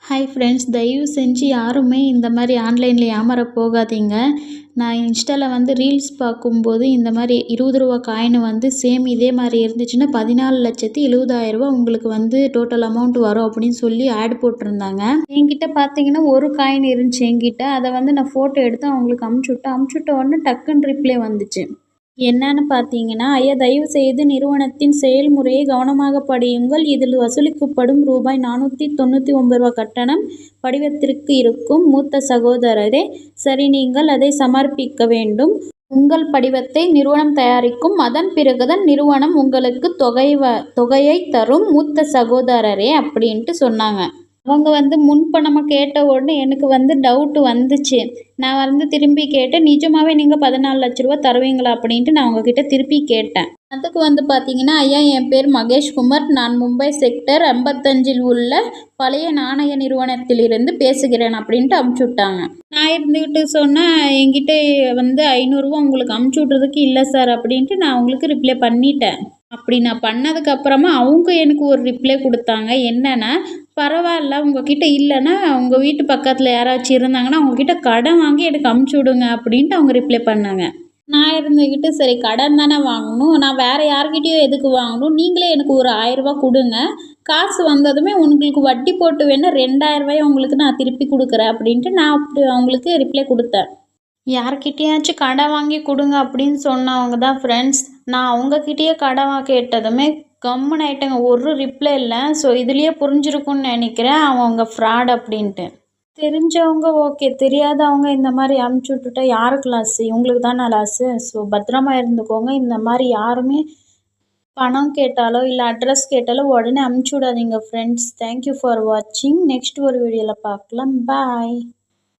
Hi friends, தயவு செஞ்சு யாருமே இந்த மாதிரி ஆன்லைனில் ஏமாற போகாதீங்க. நான் இன்ஸ்டாவில் வந்து ரீல்ஸ் பார்க்கும்போது இந்த மாதிரி ரூ. 20 காயின் வந்து சேம் இதே மாதிரி இருந்துச்சுன்னா 14,70,000 உங்களுக்கு வந்து டோட்டல் அமௌண்ட் வரும் அப்படின்னு சொல்லி ஆட் போட்டிருந்தாங்க. என்கிட்ட பார்த்தீங்கன்னா ஒரு காயின் இருந்துச்சு என்கிட்ட. அதை வந்து நான் ஃபோட்டோ எடுத்து அவங்களுக்கு அமுச்சுவிட்ட உடனே டக்குன்னு ரிப்ளை வந்துச்சு. என்னன்னு பார்த்தீங்கன்னா, ஐயா தயவுசெய்து நிறுவனத்தின் செயல்முறையை கவனமாக படியுங்கள். இதில் வசூலிக்கப்படும் ரூபாய் 499 கட்டணம் படிவத்திற்கு இருக்கும். மூத்த சகோதரரே, சரி, நீங்கள் அதை சமர்ப்பிக்க வேண்டும். உங்கள் படிவத்தை நிறுவனம் தயாரிக்கும். அதன் பிறகுதான் நிறுவனம் உங்களுக்கு தொகையை தரும். மூத்த சகோதரரே அப்படின்ட்டு சொன்னாங்க. அவங்க வந்து முன்பணமாக கேட்ட உடனே எனக்கு வந்து டவுட்டு வந்துச்சு. நான் வந்து திரும்பி கேட்டேன், நிஜமாகவே நீங்கள் 14,00,000 தருவீங்களா அப்படின்ட்டு நான் உங்ககிட்ட திருப்பி கேட்டேன். அதுக்கு வந்து பார்த்தீங்கன்னா, ஐயா என் பேர் மகேஷ்குமார், நான் மும்பை செக்டர் 55 உள்ள பழைய நாணய நிறுவனத்திலிருந்து பேசுகிறேன் அப்படின்ட்டு அமுச்சுவிட்டாங்க. நான் இருந்துக்கிட்டு சொன்னேன், என்கிட்ட வந்து 500 உங்களுக்கு அமுச்சு விட்றதுக்கு இல்லை சார் அப்படின்ட்டு நான் அவங்களுக்கு ரிப்ளை பண்ணிட்டேன். அப்படி நான் பண்ணதுக்கப்புறமா அவங்க எனக்கு ஒரு ரிப்ளை கொடுத்தாங்க. என்னென்னா, பரவாயில்ல உங்ககிட்ட இல்லைன்னா உங்கள் வீட்டு பக்கத்தில் யாராச்சும் இருந்தாங்கன்னா அவங்கக்கிட்ட கடன் வாங்கி எனக்கு அமுச்சு விடுங்க அப்படின்ட்டு அவங்க ரிப்ளை பண்ணாங்க. நான் இருந்துக்கிட்டு சரி, கடன் தானே வாங்கணும், நான் வேறு யார்கிட்டயும் எதுக்கு வாங்கணும், நீங்களே எனக்கு ஒரு 1000 கொடுங்க, காசு வந்ததுமே உங்களுக்கு வட்டி போட்டு வேணால் 2000 உங்களுக்கு நான் திருப்பி கொடுக்குறேன் அப்படின்ட்டு நான் அப்படி அவங்களுக்கு ரிப்ளை கொடுத்தேன். யார்கிட்டயாச்சும் கடன் வாங்கி கொடுங்க அப்படின்னு சொன்னவங்க தான் ஃப்ரெண்ட்ஸ். நான் அவங்கக்கிட்டேயே கடன் கேட்டதுமே கம்முன்னு ஆயிட்டேங்க. ஒரு ரிப்ளை இல்லை. ஸோ இதுலேயே புரிஞ்சிருக்கும்னு நினைக்கிறேன் அவங்க ஃப்ராட் அப்படின்ட்டு. தெரிஞ்சவங்க ஓகே, தெரியாதவங்க இந்த மாதிரி அமுச்சு விட்டுட்டா யாருக்கு லாஸு? இவங்களுக்கு தானே லாஸு. ஸோ பத்திரமா இருந்துக்கோங்க. இந்த மாதிரி யாருமே பணம் கேட்டாலோ இல்லை அட்ரஸ் கேட்டாலோ உடனே அமுச்சு விடாதீங்க ஃப்ரெண்ட்ஸ். தேங்க்யூ ஃபார் வாட்சிங். நெக்ஸ்ட் ஒரு வீடியோவில் பார்க்கலாம். பாய்.